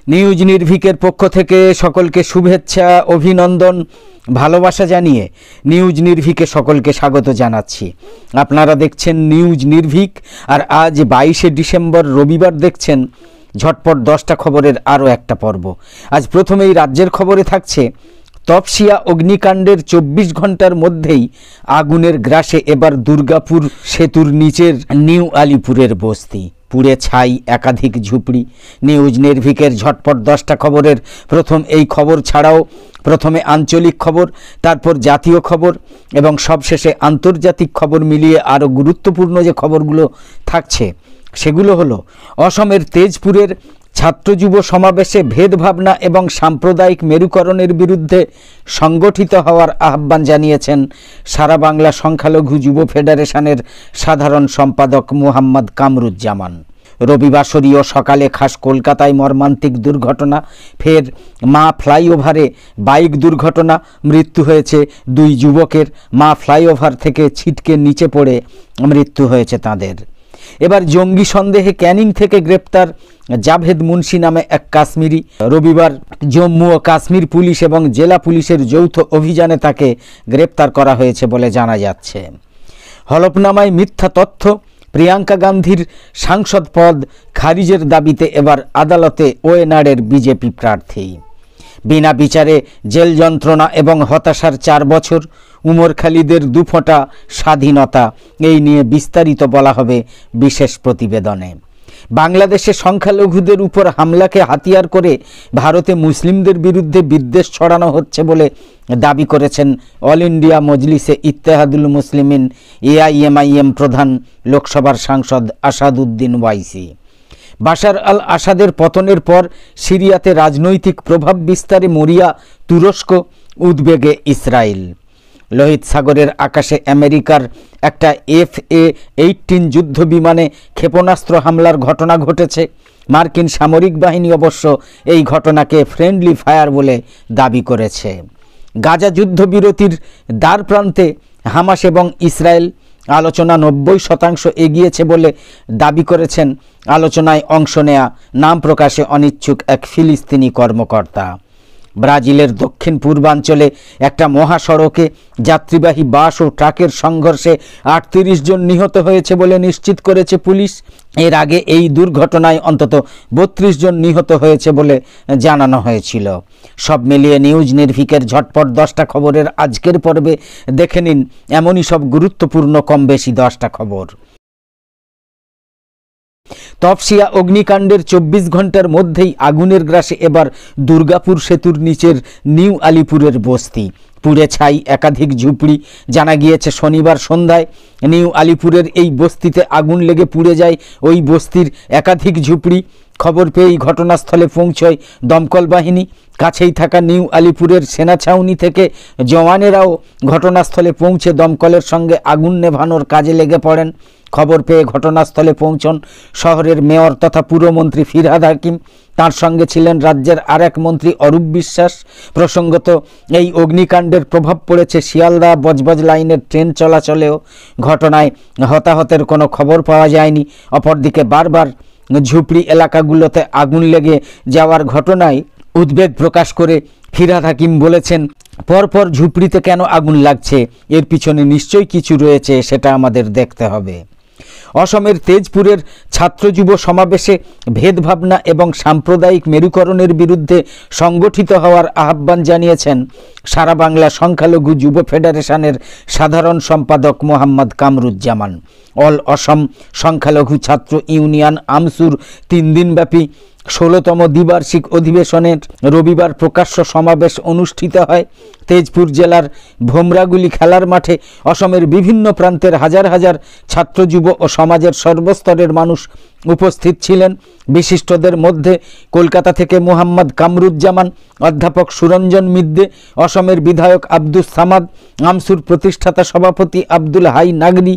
News নির্ভীকের পক্ষ থেকে সকলকে শুভেচ্ছা, অভিনন্দন, ভালোবাসা জানিয়ে নিউজ নির্ভীকে সকলকে স্বাগত জানাচ্ছি। আপনারা দেখছেন নিউজ নির্ভীক, আর আজ 22শে ডিসেম্বর রবিবার দেখছেন ঝটপট 10টা খবরের আরও একটা পর্ব। আজ প্রথমেই রাজ্যের খবরে থাকছে তপসিয়া অগ্নিকাণ্ডের 24 ঘন্টার মধ্যেই আগুনের গ্রাসে এবার দুর্গাপুর সেতুর নিচের নিউ আলিপুরের বস্তি, পুড়ে ছাই একাধিক ঝুপড়ি। নিউজ নির্ভীকের ঝটপট 10টা খবরের প্রথম এই খবর ছাড়াও প্রথমে আঞ্চলিক খবর, তারপর জাতীয় খবর এবং সবশেষে আন্তর্জাতিক খবর মিলিয়ে আরও গুরুত্বপূর্ণ যে খবরগুলো থাকছে সেগুলো হলো অসমের তেজপুরের ছাত্র যুব সমাবেশে ভেদভাবনা এবং সাম্প্রদায়িক মেরুকরণের বিরুদ্ধে সংগঠিত হওয়ার আহ্বান জানিয়েছেন সারা বাংলা সংখ্যালঘু যুব ফেডারেশনের সাধারণ সম্পাদক মোহাম্মদ কামরুজ্জামান। রবিবাসরীয় সকালে খাস কলকাতায় মর্মান্তিক দুর্ঘটনা, ফের মা ফ্লাইওভারে বাইক দুর্ঘটনা, মৃত্যু হয়েছে 2 যুবকের। মা ফ্লাইওভার থেকে ছিটকে নিচে পড়ে মৃত্যু হয়েছে তাদের। এবার জঙ্গি সন্দেহে ক্যানিং থেকে গ্রেপ্তার জাভেদ মুন্সি নামে এক কাশ্মীরি। রবিবার জম্মু ও কাশ্মীর পুলিশ এবং জেলা পুলিশের যৌথ অভিযানে তাকে গ্রেপ্তার করা হয়েছে বলে জানা যাচ্ছে। হলফনামায় মিথ্যা তথ্য, প্রিয়াঙ্কা গান্ধীর সাংসদ পদ খারিজের দাবিতে এবার আদালতে ওয়েনাডের বিজেপি প্রার্থী। বিনা বিচারে জেল যন্ত্রণা এবং হতাশার 4 বছর, উমর খালিদের 2 ফোঁটা স্বাধীনতা, এই নিয়ে বিস্তারিত বলা হবে বিশেষ প্রতিবেদনে। বাংলাদেশে সংখ্যালঘুদের উপর হামলাকে হাতিয়ার করে ভারতে মুসলিমদের বিরুদ্ধে বিদ্বেষ ছড়ানো হচ্ছে বলে দাবি করেছেন অল ইন্ডিয়া মজলিসে ইত্তেহাদুল মুসলিমিন AIMIM প্রধান লোকসভার সাংসদ আসাদুদ্দিন ওয়াইসি। বাশার আল আসাদের পতনের পর সিরিয়াতে রাজনৈতিক প্রভাব বিস্তারে মরিয়া তুরস্ক, উদ্বেগে ইসরায়েল। লোহিত সাগরের আকাশে আমেরিকার একটা FA-18 যুদ্ধ বিমানে ক্ষেপণাস্ত্র হামলার ঘটনা ঘটেছে। মার্কিন সামরিক বাহিনী অবশ্য এই ঘটনাকে ফ্রেন্ডলি ফায়ার বলে দাবি করেছে। গাজা যুদ্ধবিরতির দ্বার প্রান্তে হামাস এবং ইসরায়েল, আলোচনা 90% এগিয়েছে বলে দাবি করেছেন আলোচনায় অংশ নেয়া নাম প্রকাশে অনিচ্ছুক এক ফিলিস্তিনি কর্মকর্তা। ব্রাজিলের দক্ষিণ পূর্বাঞ্চলে একটা মহাসড়কে যাত্রীবাহী বাস ও ট্রাকের সংঘর্ষে 38 জন নিহত হয়েছে বলে নিশ্চিত করেছে পুলিশ। এর আগে এই দুর্ঘটনায় অন্তত 32 জন নিহত হয়েছে বলে জানানো হয়েছিল। সব মিলিয়ে নিউজ নির্ভীকের ঝটপট 10টা খবরের আজকের পর্বে দেখে নিন এমনই সব গুরুত্বপূর্ণ কম বেশি 10টা খবর। তপসিয়া অগ্নিকাণ্ডের 24 ঘন্টার মধ্যেই আগুনের গ্রাসে এবার দুর্গাপুর সেতুর নিচের নিউ আলিপুরের বস্তি, পুড়ে ছাই একাধিক ঝুপড়ি। জানা গিয়েছে শনিবার সন্ধ্যায় নিউ আলিপুরের এই বস্তিতে আগুন লেগে পুড়ে যায় ওই বস্তির একাধিক ঝুপড়ি। খবর পেয়েই ঘটনাস্থলে পৌঁছয় দমকল বাহিনী। কাছেই থাকা নিউ আলিপুরের সেনা ছাউনি থেকে জওয়ানেরাও ঘটনাস্থলে পৌঁছে দমকলের সঙ্গে আগুন নেভানোর কাজে লেগে পড়েন। খবর পেয়ে ঘটনাস্থলে পৌঁছন শহরের মেয়র তথা পুরমন্ত্রী ফিরহাদ হাকিম। তার সঙ্গে ছিলেন রাজ্যের আরেক মন্ত্রী অরূপ বিশ্বাস। প্রসঙ্গত, এই অগ্নিকাণ্ডের প্রভাব পড়েছে শিয়ালদা বজবজ লাইনের ট্রেন চলাচলেও। ঘটনায় হতাহতের কোনো খবর পাওয়া যায়নি। অপরদিকে বারবার ঝুপড়ি এলাকাগুলোতে আগুন লেগে যাওয়ার ঘটনায় উদ্বেগ প্রকাশ করে ফিরহাদ হাকিম বলেছেন, পরপর ঝুপড়িতে কেন আগুন লাগছে, এর পিছনে নিশ্চয়ই কিছু রয়েছে, সেটা আমাদের দেখতে হবে। অসমের তেজপুরের ছাত্র যুব সমাবেশে ভেদভাবনা এবং সাম্প্রদায়িক মেরুকরণের বিরুদ্ধে সংগঠিত হওয়ার আহ্বান জানিয়েছেন সারা বাংলা সংখ্যালঘু যুব ফেডারেশনের সাধারণ সম্পাদক মোহাম্মদ কামরুজ্জামান। অল অসম সংখ্যালঘু ছাত্র ইউনিয়ন আমসুর 3 দিনব্যাপী 16তম দ্বিবার্ষিক অধিবেশনের রবিবার প্রকাশ্য সমাবেশ অনুষ্ঠিত হয়। তেজপুর জেলার ভোমরাগুলি খেলার মাঠে অসমের বিভিন্ন প্রান্তের হাজার হাজার ছাত্র যুব ও সমাজের সর্বস্তরের মানুষ উপস্থিত ছিলেন। বিশিষ্টদের মধ্যে কলকাতা থেকে মোহাম্মদ কামরুজ্জামান, অধ্যাপক সুরঞ্জন মিদ্দে, অসমের বিধায়ক আব্দুস সামাদ, আমসুর প্রতিষ্ঠাতা সভাপতি আব্দুল হাই নাগরি,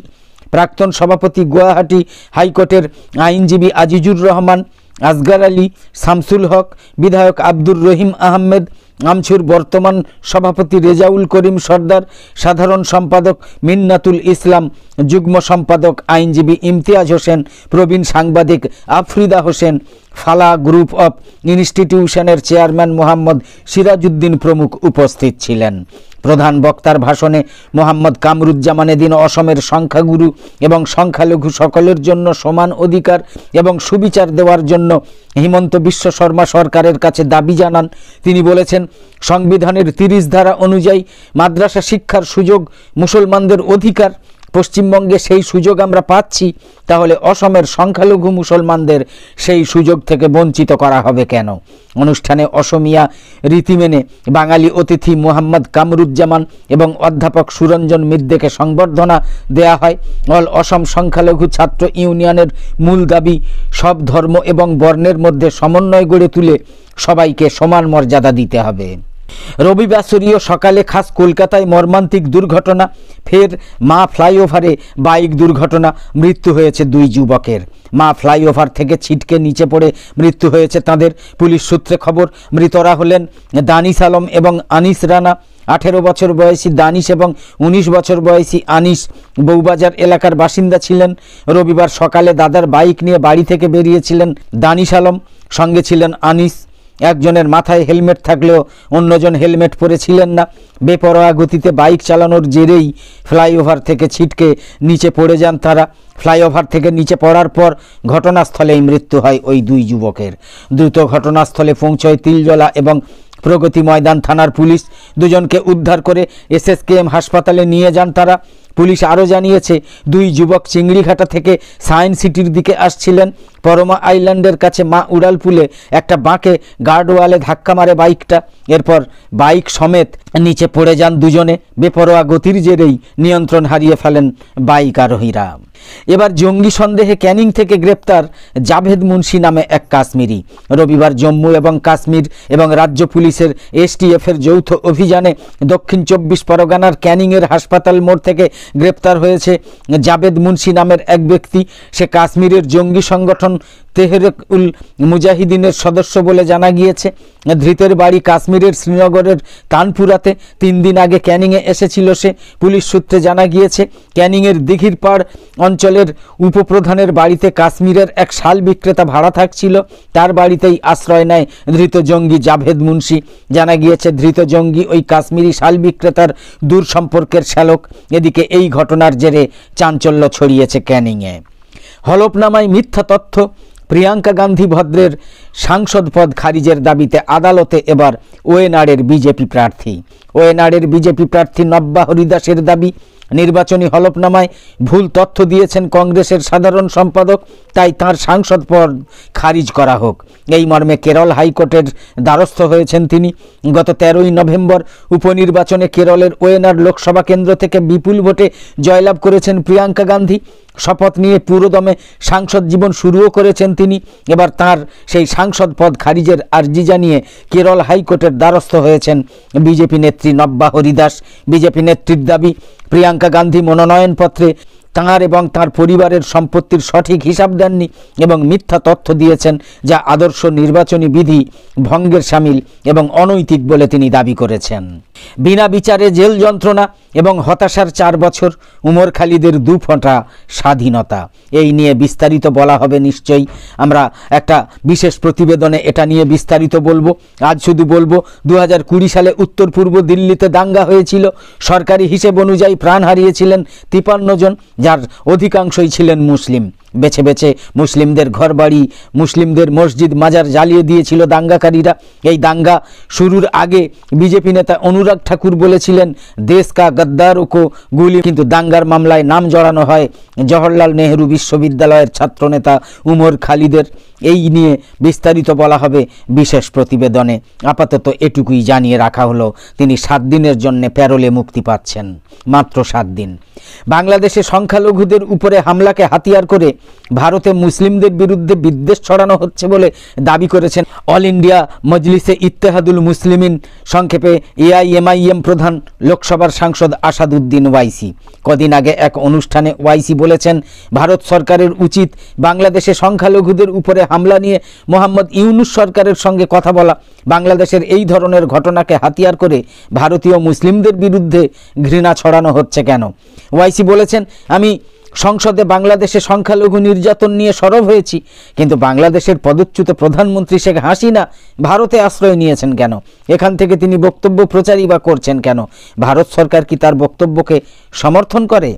প্রাক্তন সভাপতি গুয়াহাটি হাইকোর্টের আইনজীবী আজিজুর রহমান, আসগার আলী, শামসুল হক, বিধায়ক আব্দুর রহিম আহমেদ, আমছুর বর্তমান সভাপতি রেজাউল করিম সর্দার, সাধারণ সম্পাদক মিন্নাতুল ইসলাম, যুগ্ম সম্পাদক আইনজীবী ইমতিয়াজ হোসেন, প্রবীণ সাংবাদিক আফরিদা হোসেন, ফালা গ্রুপ অফ ইনস্টিটিউশনের চেয়ারম্যান মোহাম্মদ সিরাজউদ্দিন প্রমুখ উপস্থিত ছিলেন। প্রধান বক্তার ভাষণে মোহাম্মদ কামরুজ্জামান এদিন অসমের সংখ্যাগুরু এবং সংখ্যালঘু সকলের জন্য সমান অধিকার এবং সুবিচার দেওয়ার জন্য হিমন্ত বিশ্ব শর্মা সরকারের কাছে দাবি জানান। তিনি বলেছেন, সংবিধানের 30 ধারা অনুযায়ী মাদ্রাসা শিক্ষার সুযোগ মুসলমানদের অধিকার। পশ্চিমবঙ্গে সেই সুযোগ আমরা পাচ্ছি, তাহলে অসমের সংখ্যালঘু মুসলমানদের সেই সুযোগ থেকে বঞ্চিত করা হবে কেন? অনুষ্ঠানে অসমিয়া রীতি মেনে বাঙালি অতিথি মোহাম্মদ কামরুজ্জামান এবং অধ্যাপক সুরঞ্জন মিদ্দেকে সংবর্ধনা দেয়া হয়। অল অসম সংখ্যালঘু ছাত্র ইউনিয়নের মূল দাবি সব ধর্ম এবং বর্ণের মধ্যে সমন্বয় গড়ে তুলে সবাইকে সমান মর্যাদা দিতে হবে। রবিবাসরীয় সকালে খাস কলকাতায় মর্মান্তিক দুর্ঘটনা, ফের মা ফ্লাইওভারে বাইক দুর্ঘটনা, মৃত্যু হয়েছে 2 যুবকের। মা ফ্লাইওভার থেকে ছিটকে নিচে পড়ে মৃত্যু হয়েছে তাদের। পুলিশ সূত্রে খবর, মৃতরা হলেন দানিশ আলম এবং আনিস রানা। 18 বছর বয়সী দানিশ এবং 19 বছর বয়সী আনিস বউবাজার এলাকার বাসিন্দা ছিলেন। রবিবার সকালে দাদার বাইক নিয়ে বাড়ি থেকে বেরিয়েছিলেন দানিশ আলম, সঙ্গে ছিলেন আনিস। একজনের মাথায় হেলমেট থাকলেও অন্যজন হেলমেট পরেছিলেন না। বেপরোয়া গতিতে বাইক চালানোর জেরেই ফ্লাইওভার থেকে ছিটকে নিচে পড়ে যান তারা। ফ্লাইওভার থেকে নিচে পড়ার পর ঘটনাস্থলেই মৃত্যু হয় ওই 2 যুবকের। দ্রুত ঘটনাস্থলে পৌঁছয় তিলজলা এবং প্রগতি ময়দান থানার পুলিশ। দুজনকে উদ্ধার করে SSKM হাসপাতালে নিয়ে যান তারা। পুলিশ আরও জানিয়েছে, 2 যুবক চিংড়িঘাটা থেকে সায়েন্স সিটির দিকে আসছিলেন। পরমা আইল্যান্ডের কাছে মা উড়ালপুলে একটা বাঁকে গার্ডওয়ালে ধাক্কা মারে বাইকটা। এরপর বাইক সমেত নিচে পড়ে যান দুজনে। বেপরোয়া গতির জেরেই নিয়ন্ত্রণ হারিয়ে ফেলেন বাইক আরোহীরা। এবার জঙ্গি সন্দেহে ক্যানিং থেকে গ্রেপ্তার জাভেদ মুন্সি নামে এক কাশ্মীরি। রবিবার জম্মু এবং কাশ্মীর এবং রাজ্য পুলিশের STF-এর যৌথ অভিযানে দক্ষিণ 24 পরগনার ক্যানিংয়ের হাসপাতাল মোড় থেকে গ্রেপ্তার হয়েছে জাভেদ মুন্সি নামের এক ব্যক্তি। সে কাশ্মীরের জঙ্গি সংগঠন তেহরিক উল মুজাহিদিনের সদস্য বলে জানা গিয়েছে। ধৃতের বাড়ি কাশ্মীরের শ্রীনগরের তানপুরাতে। 3 দিন আগে ক্যানিংয়ে এসেছিল সে। পুলিশ সূত্রে জানা গিয়েছে, ক্যানিংয়ের দিঘির পাড় অঞ্চলের উপপ্রধানের বাড়িতে কাশ্মীরের এক শাল বিক্রেতা ভাড়া থাকছিল। তার বাড়িতেই আশ্রয় নেয় ধৃত জঙ্গি জাভেদ মুন্সি। জানা গিয়েছে, ধৃত জঙ্গি ওই কাশ্মীরি শাল বিক্রেতার দূর সম্পর্কের শ্যালক। এদিকে এই ঘটনার জেরে চাঞ্চল্য ছড়িয়েছে ক্যানিংয়ে। হলফনামায় মিথ্যা তথ্য, প্রিয়াঙ্কা গান্ধী ভদ্রের সাংসদ পদ খারিজের দাবিতে আদালতে এবার ওয়েনাড়ের বিজেপি প্রার্থী। ওয়েনাড়ের বিজেপি প্রার্থী নব্যা হরিদাসের দাবি, নির্বাচনী হলফনামায় ভুল তথ্য দিয়েছেন কংগ্রেসের সাধারণ সম্পাদক, তাই তাঁর সাংসদ পদ খারিজ করা হোক। এই মর্মে কেরল হাইকোর্টের দ্বারস্থ হয়েছেন তিনি। গত 13ই নভেম্বর উপনির্বাচনে কেরলের ওয়েনাড় লোকসভা কেন্দ্র থেকে বিপুল ভোটে জয়লাভ করেছেন প্রিয়াঙ্কা গান্ধী। শপথ নিয়ে পুরোদমে সাংসদ জীবন শুরুও করেছেন তিনি। এবার তার সেই সাংসদ পদ খারিজের আর্জি জানিয়ে কেরল হাইকোর্টের দ্বারস্থ হয়েছেন বিজেপি নেত্রী নব্যা হরিদাস। বিজেপি নেত্রীর দাবি, প্রিয়াঙ্কা গান্ধী মনোনয়নপত্রে তাঁর এবং তাঁর পরিবারের সম্পত্তির সঠিক হিসাব দেননি এবং মিথ্যা তথ্য দিয়েছেন, যা আদর্শ নির্বাচনী বিধি ভঙ্গের শামিল এবং অনৈতিক বলে তিনি দাবি করেছেন। বিনা বিচারে জেল যন্ত্রণা এবং হতাশার 4 বছর, উমর খালিদের 2 ফোঁটা স্বাধীনতা। এই নিয়ে বিস্তারিত বলা হবে নিশ্চয়ই। আমরা একটা বিশেষ প্রতিবেদনে এটা নিয়ে বিস্তারিত বলবো। আজ শুধু বলবো, 2020 সালে উত্তর পূর্ব দিল্লিতে দাঙ্গা হয়েছিল। সরকারি হিসেব অনুযায়ী প্রাণ হারিয়েছিলেন 53 জন, যার অধিকাংশই ছিলেন মুসলিম। বেছে বেছে মুসলিমদের ঘরবাড়ি, মুসলিমদের মসজিদ মাজার জ্বালিয়ে দিয়েছিল দাঙ্গাকারীরা। এই দাঙ্গা শুরুর আগে বিজেপি নেতা অনুরাগ ঠাকুর বলেছিলেন, দেশ কা গদ্দার কো গুলি। কিন্তু দাঙ্গার মামলায় নাম জড়ানো হয় জওহরলাল নেহরু বিশ্ববিদ্যালয়ের ছাত্রনেতা উমর খালিদের। এই নিয়ে বিস্তারিত বলা হবে বিশেষ প্রতিবেদনে। আপাতত এটুকুই জানিয়ে রাখা হলো, তিনি 7 দিনের জন্য প্যারোলে মুক্তি পাচ্ছেন, মাত্র 7 দিন। বাংলাদেশে সংখ্যালঘুদের উপরে হামলাকে হাতিয়ার করে ভারতে মুসলিমদের বিরুদ্ধে বিদ্বেষ ছড়ানো হচ্ছে বলে দাবি করেছেন অল ইন্ডিয়া মজলিসে ইত্তেহাদুল মুসলিমিন সংক্ষেপে এআইএমআইএম প্রধান লোকসভার সাংসদ আসাদুদ্দিন ওয়াইসি। কদিন আগে এক অনুষ্ঠানে ওয়াইসি বলেছেন, ভারত সরকারের উচিত বাংলাদেশে সংখ্যালঘুদের উপরে হামলা নিয়ে মোহাম্মদ ইউনূস সরকারের সঙ্গে কথা বলা। বাংলাদেশের এই ধরনের ঘটনাকে হাতিয়ার করে ভারতীয় মুসলিমদের বিরুদ্ধে ঘৃণা ছড়ানো হচ্ছে কেন? ওয়াইসি বলেছেন, আমি সংসদে বাংলাদেশে সংখ্যালঘু নির্যাতন নিয়ে সরব হয়েছি, কিন্তু বাংলাদেশের পদচ্যুত প্রধানমন্ত্রী শেখ হাসিনা ভারতে আশ্রয় নিয়েছেন কেন? এখান থেকে তিনি বক্তব্য প্রচারই বা করছেন কেন? ভারত সরকার কি তার বক্তব্যকে সমর্থন করে?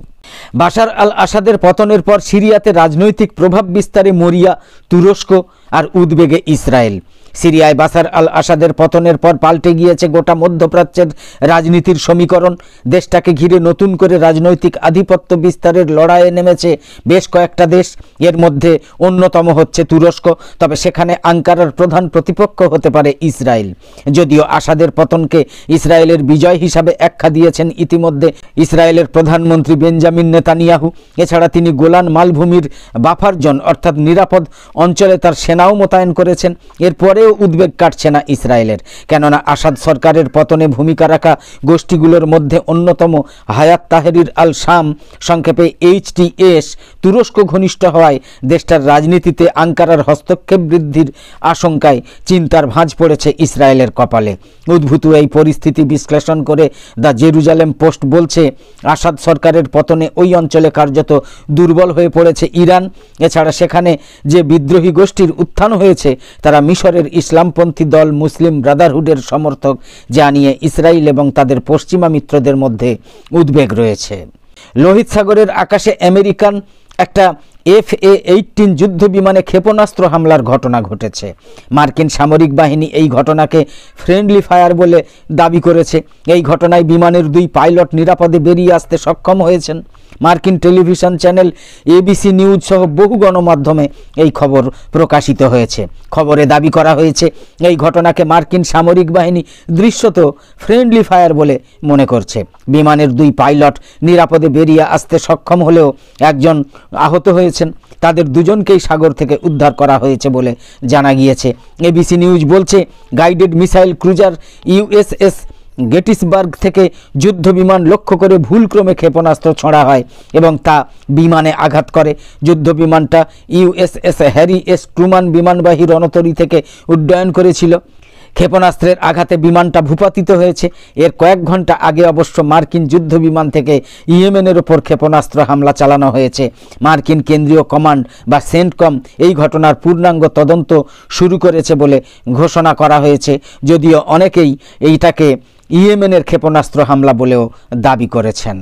বাশার আল আসাদের পতনের পর সিরিয়াতে রাজনৈতিক প্রভাব বিস্তারে মরিয়া তুরস্ক আর উদ্বেগে ইসরায়েল। সিরিয়ায় বাশার আল আসাদের পতনের পর পাল্টে গিয়েছে গোটা মধ্যপ্রাচ্যের রাজনীতির সমীকরণ। দেশটাকে ঘিরে নতুন করে রাজনৈতিক আধিপত্য বিস্তারের লড়াইয়ে নেমেছে বেশ কয়েকটা দেশ। এর মধ্যে অন্যতম হচ্ছে তুরস্ক। তবে সেখানে আঙ্কারার প্রধান প্রতিপক্ষ হতে পারে ইসরায়েল। যদিও আসাদের পতনকে ইসরায়েলের বিজয় হিসাবে আখ্যা দিয়েছেন ইতিমধ্যে ইসরায়েলের প্রধানমন্ত্রী বেঞ্জামিন নেতানিয়াহু। এছাড়া তিনি গোলান মালভূমির বাফার জোন অর্থাৎ নিরাপদ অঞ্চলে তার সেনাও মোতায়েন করেছেন। এরপরেও উদ্বেগ কাটছে না ইসরায়েলের, কেননা আসাদ সরকারের পতনে ভূমিকা রাখা গোষ্ঠীগুলোর মধ্যে অন্যতম হায়াত তাহরির আল শাম সংক্ষেপে HTS তুরস্ক ঘনিষ্ঠ হওয়ায় দেশটার রাজনীতিতে আঙ্কারার হস্তক্ষেপ বৃদ্ধির আশঙ্কায় চিন্তার ভাঁজ পড়েছে ইসরায়েলের কপালে। উদ্ভূত এই পরিস্থিতি বিশ্লেষণ করে দ্য জেরুজালেম পোস্ট বলছে, আসাদ সরকারের পতনে ওই অঞ্চলে কার্যত দুর্বল হয়ে পড়েছে ইরান। এছাড়া সেখানে যে বিদ্রোহী গোষ্ঠীর উত্থান হয়েছে তারা মিশরের ইসলামপন্থী দল মুসলিম ব্রাদারহুডের সমর্থক, যা নিয়ে ইসরায়েল এবং তাদের পশ্চিমা মিত্রদের মধ্যে উদ্বেগ রয়েছে। লোহিত সাগরের আকাশে আমেরিকান একটা FA-18 যুদ্ধ বিমানে ক্ষেপণাস্ত্র হামলার ঘটনা ঘটেছে। মার্কিন সামরিক বাহিনী এই ঘটনাকে ফ্রেন্ডলি ফায়ার বলে দাবি করেছে। এই ঘটনায় বিমানের 2 পাইলট নিরাপদে বেরিয়ে আসতে সক্ষম হয়েছেন। মার্কিন টেলিভিশন চ্যানেল ABC নিউজ সহ বহু গণমাধ্যমে এই খবর প্রকাশিত হয়েছে। খবরে দাবি করা হয়েছে এই ঘটনাকে মার্কিন সামরিক বাহিনী দৃশ্যত ফ্রেন্ডলি ফায়ার বলে মনে করছে। বিমানের 2 পাইলট নিরাপদে বেরিয়ে আসতে সক্ষম হলেও একজন আহত হয়েছেন। তাদের দুজনকেই সাগর থেকে উদ্ধার করা হয়েছে বলে জানা গিয়েছে। ABC নিউজ বলছে, guided missile cruiser USS Gettysburg থেকে যুদ্ধ বিমান লক্ষ্য করে ভুলক্রমে ক্ষেপণাস্ত্র ছোঁড়া হয় এবং তা বিমানে আঘাত করে। যুদ্ধ বিমানটা USS হ্যারি এস ট্রুমান বিমানবাহী রণতরী থেকে উড্ডয়ন করেছিল। ক্ষেপণাস্ত্রের আঘাতে বিমানটা ভূপাতিত হয়েছে। এর কয়েক ঘন্টা আগে অবশ্য মার্কিন যুদ্ধ বিমান থেকে ইয়েমেনের ওপর ক্ষেপণাস্ত্র হামলা চালানো হয়েছে। মার্কিন কেন্দ্রীয় কমান্ড বা সেন্টকম এই ঘটনার পূর্ণাঙ্গ তদন্ত শুরু করেছে বলে ঘোষণা করা হয়েছে, যদিও অনেকেই এইটাকে ইয়েমেনের ক্ষেপণাস্ত্র হামলা বলেও দাবি করেছেন।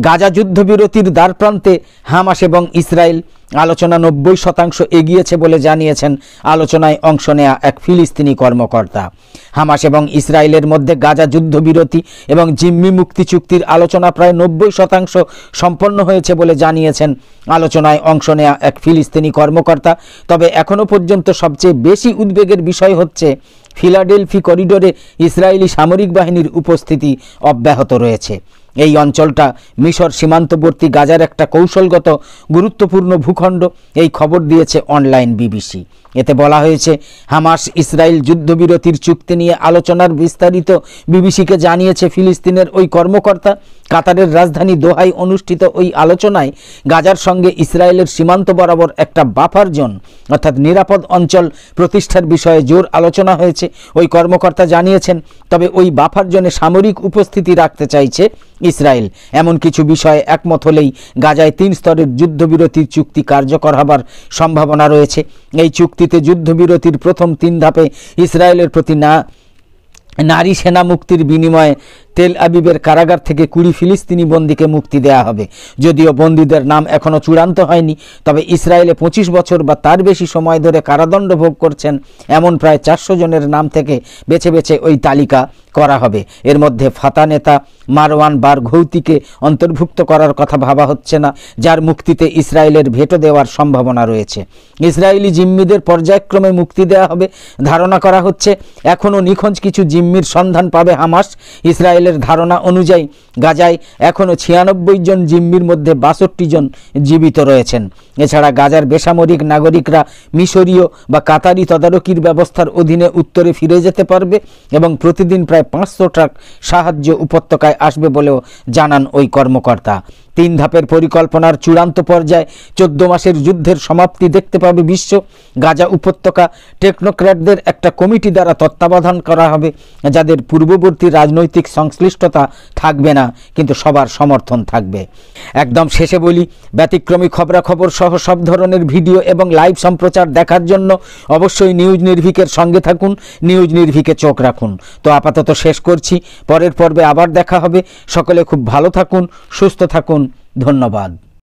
গাজা যুদ্ধবিরতির দ্বারপ্রান্তে হামাস এবং ইসরায়েল আলোচনা 90% এগিয়েছে বলে জানিয়েছেন আলোচনায় অংশ নেয়া এক ফিলিস্তিনি কর্মকর্তা। হামাস এবং ইসরায়েলের মধ্যে গাজা যুদ্ধবিরতি এবং জিম্মি মুক্তি চুক্তির আলোচনা প্রায় 90% সম্পন্ন হয়েছে বলে জানিয়েছেন আলোচনায় অংশ নেয়া এক ফিলিস্তিনি কর্মকর্তা। তবে এখনও পর্যন্ত সবচেয়ে বেশি উদ্বেগের বিষয় হচ্ছে ফিলাডেলফি করিডোরে ইসরায়েলি সামরিক বাহিনীর উপস্থিতি অব্যাহত রয়েছে। এই অঞ্চলটা মিশর সীমান্তবর্তী গাজার একটা কৌশলগত গুরুত্বপূর্ণ ভূখণ্ড। এই খবর দিয়েছে অনলাইন BBC। এতে বলা হয়েছে, হামাস ইসরায়েল যুদ্ধবিরতির চুক্তি নিয়ে আলোচনার বিস্তারিত বিবিসিকে জানিয়েছে ফিলিস্তিনের ওই কর্মকর্তা। কাতারের রাজধানী দোহায় অনুষ্ঠিত ওই আলোচনায় গাজার সঙ্গে ইসরায়েলের সীমান্ত বরাবর একটা বাফার জোন অর্থাৎ নিরাপদ অঞ্চল প্রতিষ্ঠার বিষয়ে জোর আলোচনা হয়েছে। ওই কর্মকর্তা জানিয়েছেন, তবে ওই বাফার জোনে সামরিক উপস্থিতি রাখতে চাইছে ইসরায়েল। এমন কিছু বিষয়ে একমত হলেই গাজায় 3 স্তরের যুদ্ধবিরতির চুক্তি কার্যকর হবার সম্ভাবনা রয়েছে। এই চুক্তিতে যুদ্ধবিরতির প্রথম 3 ধাপে ইসরায়েলের প্রতি নারী সেনা মুক্তির বিনিময়ে তেল আবিবের কারাগার থেকে 20 ফিলিস্তিনি বন্দীকে মুক্তি দেয়া হবে। যদিও বন্দীদের নাম এখনও চূড়ান্ত হয়নি, তবে ইসরায়েলে 25 বছর বা তার বেশি সময় ধরে কারাদণ্ড ভোগ করছেন এমন প্রায় 400 জনের নাম থেকে বেছে বেছে ওই তালিকা করা হবে। এর মধ্যে ফাতা নেতা মারওয়ান বারঘৌতিকে অন্তর্ভুক্ত করার কথা ভাবা হচ্ছে না, যার মুক্তিতে ইসরায়েলের ভেটো দেওয়ার সম্ভাবনা রয়েছে। ইসরায়েলি জিম্মিদের পর্যায়ক্রমে মুক্তি দেওয়া হবে। ধারণা করা হচ্ছে এখনও নিখোঁজ কিছু জিম্মির সন্ধান পাবে হামাস। ইসরায়েল ইসরায়েলের ধারণা অনুযায়ী গাজায় এখনও 96 জন জিম্মির মধ্যে 62 জন জীবিত রয়েছেন। এছাড়া গাজার বেসামরিক নাগরিকরা মিশরীয় বা কাতারি তদারকির ব্যবস্থার অধীনে উত্তরে ফিরে যেতে পারবে এবং প্রতিদিন প্রায় 500 ট্রাক সাহায্য উপত্যকায় আসবে বলেও জানান ওই কর্মকর্তা। 3 ধাপের পরিকল্পনার চূড়ান্ত পর্যায়ে 14 মাসের যুদ্ধের সমাপ্তি দেখতে পাবে বিশ্ব। গাজা উপত্যকা টেকনোক্র্যাটদের একটা কমিটি দ্বারা তত্ত্বাবধান করা হবে, যাদের পূর্ববর্তী রাজনৈতিক সংশ্লিষ্টতা থাকবে না, কিন্তু সবার সমর্থন থাকবে। একদম শেষে বলি, ব্যতিক্রমী খবরাখবর সহ সব ধরনের ভিডিও এবং লাইভ সম্প্রচার দেখার জন্য অবশ্যই নিউজ নির্ভীকের সঙ্গে থাকুন, নিউজ নির্ভীকে চোখ রাখুন। তো আপাতত শেষ করছি, পরের পর্বে আবার দেখা হবে। সকলে খুব ভালো থাকুন, সুস্থ থাকুন, ধন্যবাদ।